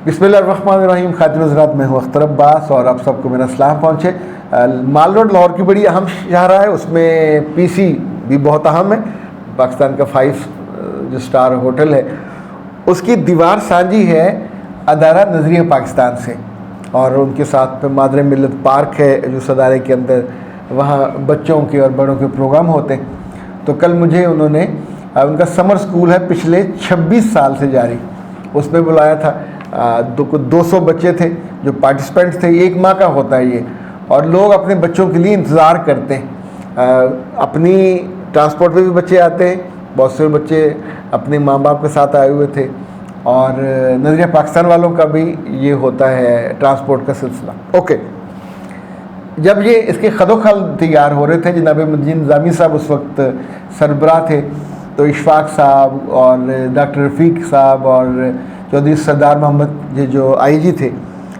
बिस्मिल्लाहिर्रहमानिर्रहीम। खातिन हज़रात, मैं हूँ अख्तर अब्बास और आप सबको मेरा सलाम पहुँचे। माल रोड लाहौर की बड़ी अहम शाहरा है, उसमें पीसी भी बहुत अहम है। पाकिस्तान का 5 जो स्टार होटल है उसकी दीवार साझी है अदारा नज़रिया पाकिस्तान से, और उनके साथ में मादर मिल्लत पार्क है जो सदारे के अंदर, वहाँ बच्चों के और बड़ों के प्रोग्राम होते हैं। तो कल मुझे उन्होंने, उनका समर स्कूल है पिछले 26 साल से जारी, उसमें बुलाया था। 200 बच्चे थे जो पार्टिसिपेंट्स थे। 1 माह का होता है ये, और लोग अपने बच्चों के लिए इंतज़ार करते हैं। अपनी ट्रांसपोर्ट में भी बच्चे आते हैं, बहुत से बच्चे अपने माँ बाप के साथ आए हुए थे, और नज़रिया पाकिस्तान वालों का भी ये होता है ट्रांसपोर्ट का सिलसिला। ओके, जब ये इसके खदोखल तैयार हो रहे थे, जनाब मुजीब निज़ामी साहब उस वक्त सरबराह थे, तो इशफाक साहब और डॉक्टर रफ़ीक साहब और चौधरी सरदार मोहम्मद ये जो आईजी थे,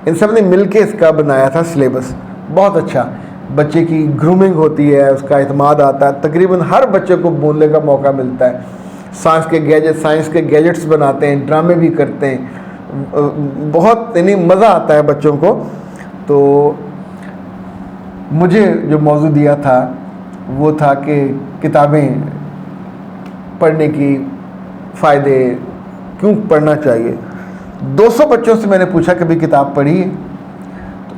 इन सब ने मिल के इसका बनाया था सिलेबस। बहुत अच्छा, बच्चे की ग्रूमिंग होती है, उसका इत्माद आता है, तकरीबन हर बच्चे को बोलने का मौका मिलता है। साइंस के गैजेट्स बनाते हैं, ड्रामे भी करते हैं, बहुत यानी मज़ा आता है बच्चों को। तो मुझे जो मौजू दिया था वो था कि किताबें पढ़ने की फ़ायदे, क्यों पढ़ना चाहिए। 200 बच्चों से मैंने पूछा कभी किताब पढ़ी है?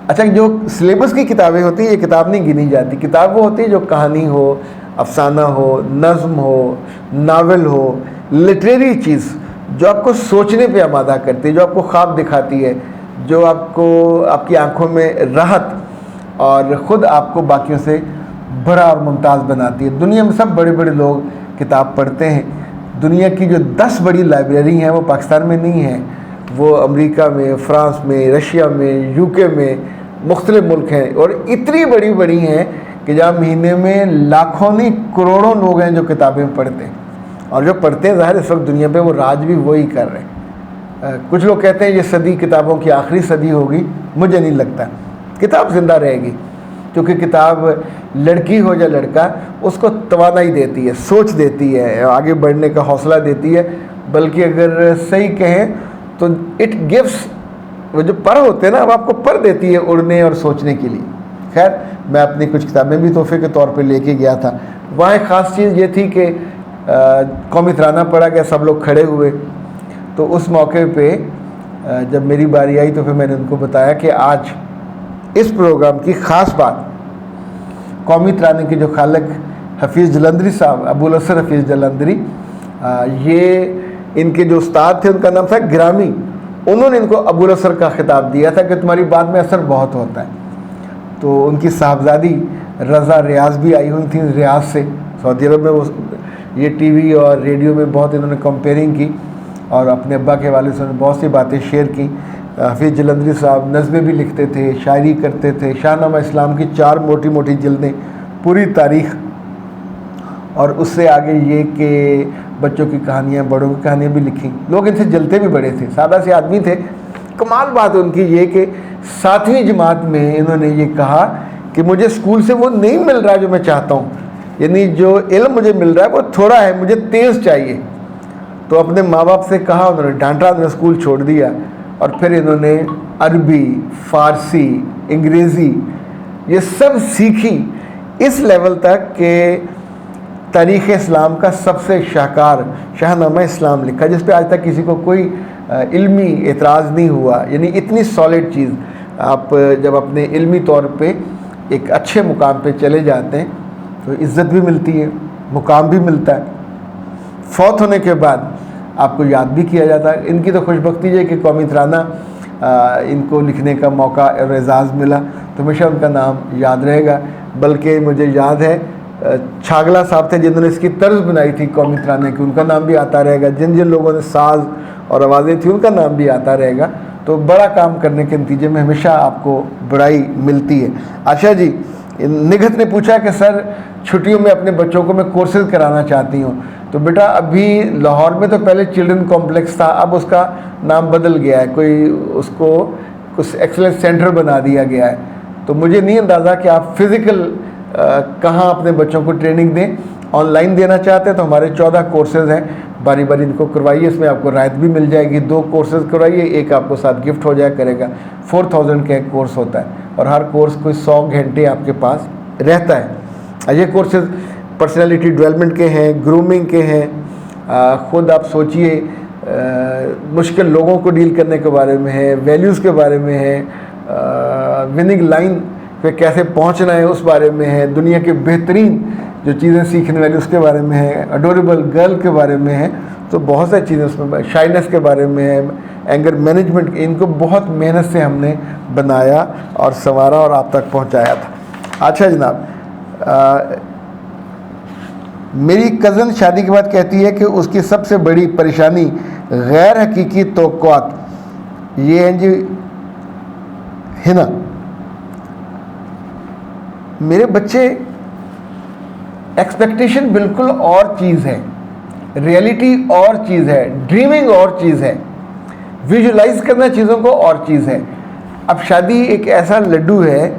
अच्छा, जो सिलेबस की किताबें होती हैं ये किताब नहीं गिनी जाती। किताब वो होती है जो कहानी हो, अफसाना हो, नज़्म हो, नावल हो, लिटरेरी चीज़ जो आपको सोचने पे आमादा करती है, जो आपको ख्वाब दिखाती है, जो आपको आपकी आंखों में राहत और ख़ुद आपको बाकियों से बड़ा और मुमताज़ बनाती है। दुनिया में सब बड़े बड़े लोग किताब पढ़ते हैं। दुनिया की जो 10 बड़ी लाइब्रेरी हैं वो पाकिस्तान में नहीं है, वो अमेरिका में, फ्रांस में, रशिया में, यूके में, मुख्तलिफ मुल्क हैं, और इतनी बड़ी बड़ी हैं कि जहाँ महीने में लाखों नहीं करोड़ों लोग हैं जो किताबें पढ़ते हैं। और जो पढ़ते हैं, ज़ाहिर इस वक्त दुनिया पे वो राज भी वही कर रहे हैं। कुछ लोग कहते हैं ये सदी किताबों की आखिरी सदी होगी, मुझे नहीं लगता। किताब ज़िंदा रहेगी, क्योंकि किताब लड़की हो या लड़का उसको तवानाई देती है, सोच देती है, आगे बढ़ने का हौसला देती है। बल्कि अगर सही कहें तो इट गिव्स, वो जो पर होते हैं ना, वो आपको पर देती है उड़ने और सोचने के लिए। खैर, मैं अपनी कुछ किताबें भी तोहफे के तौर पे लेके गया था। वहाँ एक ख़ास चीज़ ये थी कि कौमी तराना पढ़ा गया, सब लोग खड़े हुए। तो उस मौके पे जब मेरी बारी आई तो फिर मैंने उनको बताया कि आज इस प्रोग्राम की ख़ास बात, कौमी तराने के जो खालक हफीज़ जलंधरी साहब, अबुल असर हफीज़ जलंधरी, ये इनके जो उस्ताद थे उनका नाम था ग्रामी। उन्होंने इनको अबुल असर का खिताब दिया था कि तुम्हारी बात में असर बहुत होता है। तो उनकी साहबजादी रज़ा रियाज भी आई हुई थी रियाज से, सऊदी अरब में। वो ये टीवी और रेडियो में बहुत इन्होंने कंपेयरिंग की और अपने अब्बा के वाले से बहुत सी बातें शेयर की। हफीज़ जलंधरी साहब नज़्में भी लिखते थे, शायरी करते थे। शाहनामा इस्लाम की 4 मोटी मोटी जिल्दें, पूरी तारीख़, और उससे आगे ये कि बच्चों की कहानियाँ, बड़ों की कहानियाँ भी लिखी। लोग इनसे जलते भी बड़े थे, सादा से आदमी थे। कमाल बात उनकी ये कि 7वीं जमात में इन्होंने ये कहा कि मुझे स्कूल से वो नहीं मिल रहा जो मैं चाहता हूँ, यानी जो इल्म मुझे मिल रहा है वो थोड़ा है, मुझे तेज़ चाहिए। तो अपने माँ बाप से कहा, उन्होंने डांटा, उन्होंने स्कूल छोड़ दिया, और फिर इन्होंने अरबी, फ़ारसी, अंग्रेज़ी ये सब सीखी इस लेवल तक कि तारीख़ इस्लाम का सबसे शाहकार शाहनामा इस्लाम लिखा, जिस पे आज तक किसी को कोई इल्मी एतराज़ नहीं हुआ। यानी इतनी सॉलिड चीज़, आप जब अपने इल्मी तौर पे एक अच्छे मुकाम पे चले जाते हैं तो इज़्ज़त भी मिलती है, मुकाम भी मिलता है। फौत होने के बाद आपको याद भी किया जाता है। इनकी तो खुशबख्ती है कि कौमी तराना इनको लिखने का मौका और एजाज़ मिला, तो हमेशा उनका नाम याद रहेगा। बल्कि मुझे याद है छागला साहब थे जिन्होंने इसकी तर्ज बनाई थी कौमी तराने की, उनका नाम भी आता रहेगा। जिन जिन लोगों ने साज और आवाज़ें थी उनका नाम भी आता रहेगा। तो बड़ा काम करने के नतीजे में हमेशा आपको बड़ाई मिलती है। अच्छा जी, निगहत ने पूछा कि सर छुट्टियों में अपने बच्चों को मैं कोर्सेज़ कराना चाहती हूँ। तो बेटा, अभी लाहौर में तो पहले चिल्ड्रन कॉम्प्लेक्स था, अब उसका नाम बदल गया है, कोई उसको कुछ एक्सलेंस सेंटर बना दिया गया है। तो मुझे नहीं अंदाज़ा कि आप फ़िज़िकल कहाँ अपने बच्चों को ट्रेनिंग दें। ऑनलाइन देना चाहते हैं तो हमारे 14 कोर्सेज़ हैं, बारी बारी इनको करवाइए, इसमें आपको रायत भी मिल जाएगी। 2 कोर्सेज़ करवाइए, एक आपको साथ गिफ्ट हो जाया करेगा। 4000 का एक कोर्स होता है और हर कोर्स कोई 100 घंटे आपके पास रहता है। ये कोर्सेज़ पर्सनैलिटी डेवलपमेंट के हैं, ग्रूमिंग के हैं। ख़ुद आप सोचिए, मुश्किल लोगों को डील करने के बारे में है, वैल्यूज़ के बारे में है, विनिंग लाइन पे कैसे पहुंचना है उस बारे में है, दुनिया के बेहतरीन जो चीज़ें सीखने वाली उसके बारे में है, अडोरेबल गर्ल के बारे में है। तो बहुत सारी चीज़ें उसमें, शाइनेस के बारे में है, एंगर मैनेजमेंट, इनको बहुत मेहनत से हमने बनाया और संवारा और आप तक पहुंचाया था। अच्छा जनाब, मेरी कज़न शादी के बाद कहती है कि उसकी सबसे बड़ी परेशानी गैर हकीकी तवक्कुआत ये हैं जी, है ना। मेरे बच्चे, एक्सपेक्टेशन बिल्कुल और चीज़ है, रियलिटी और चीज़ है, ड्रीमिंग और चीज़ है, विजुलाइज करना चीज़ों को और चीज़ है। अब शादी एक ऐसा लड्डू है,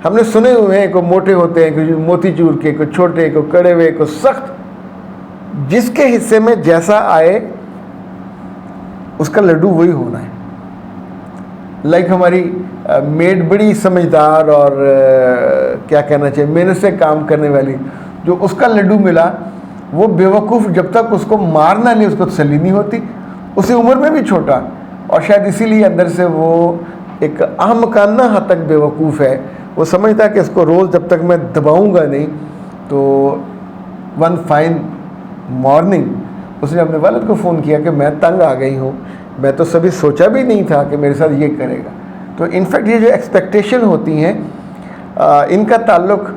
हमने सुने हुए हैं, कोई मोटे होते हैं, कोई मोतीचूर के, कोई छोटे, कोई कड़े हुए, कोई सख्त। जिसके हिस्से में जैसा आए उसका लड्डू वही होना है। लाइक हमारी मेड बड़ी समझदार और क्या कहना चाहिए, मेहनत से काम करने वाली, जो उसका लड्डू मिला वो बेवकूफ़, जब तक उसको मारना नहीं उसको तसल्ली नहीं होती, उसी उम्र में भी छोटा, और शायद इसीलिए अंदर से वो एक अहमकाना हद तक बेवकूफ़ है। वो समझता है कि इसको रोज़ जब तक मैं दबाऊंगा नहीं तो वन फाइन मॉर्निंग उसने अपने वालिद को फ़ोन किया कि मैं तंग आ गई हूँ, मैं तो कभी सोचा भी नहीं था कि मेरे साथ ये करेगा। तो इनफैक्ट ये जो एक्सपेक्टेशन होती हैं इनका ताल्लुक़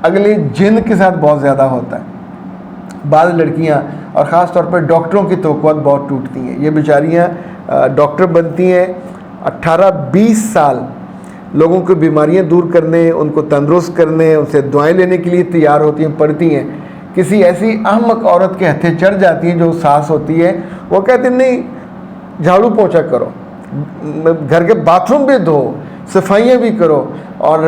अगले जिन के साथ बहुत ज़्यादा होता है। बाज़ लड़कियाँ और ख़ास तौर पर डॉक्टरों की तवक्कुआत बहुत टूटती हैं। ये बेचारियाँ डॉक्टर बनती हैं, 18-20 साल लोगों की बीमारियां दूर करने, उनको तंदुरुस्त करने, उनसे दुआएं लेने के लिए तैयार होती हैं, पढ़ती हैं। किसी ऐसी अहमक औरत के हथे चढ़ जाती हैं जो सास होती है, वो कहते हैं नहीं झाड़ू पोछा करो, घर के बाथरूम भी धो, सफाइयाँ भी करो। और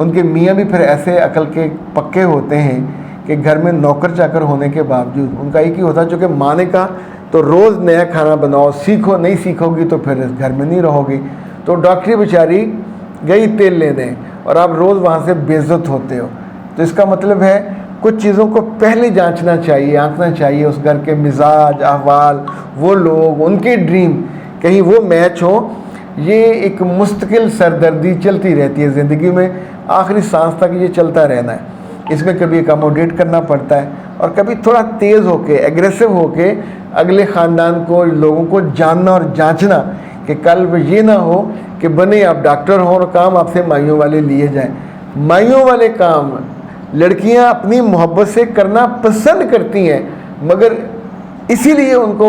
उनके मियाँ भी फिर ऐसे अकल के पक्के होते हैं कि घर में नौकर चाकर होने के बावजूद उनका एक ही होता, चूँकि माँ ने कहा तो रोज़ नया खाना बनाओ, सीखो, नहीं सीखोगी तो फिर इस घर में नहीं रहोगी। तो डॉक्टरी बेचारी गई तेल लेने और आप रोज़ वहाँ से बेइज्जत होते हो। तो इसका मतलब है कुछ चीज़ों को पहले जांचना चाहिए, आंकना चाहिए, उस घर के मिजाज, अहवाल, वो लोग, उनके ड्रीम, कहीं वो मैच हो। ये एक मुस्तकिल सरदर्दी चलती रहती है ज़िंदगी में, आखिरी सांस तक ये चलता रहना है। इसमें कभी अकोमोडेट करना पड़ता है और कभी थोड़ा तेज़ होके, एग्रेसिव होके अगले ख़ानदान को, लोगों को जानना और जांचना कि कल ये ना हो कि बने आप डॉक्टर हो और काम आपसे माइयों वाले लिए जाएं। माइयों वाले काम लड़कियां अपनी मोहब्बत से करना पसंद करती हैं, मगर इसीलिए उनको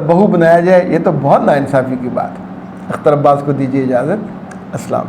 बहू बनाया जाए, ये तो बहुत नाइंसाफ़ी की बात है। अख्तर अब्बास को दीजिए इजाज़त। अस्सलाम।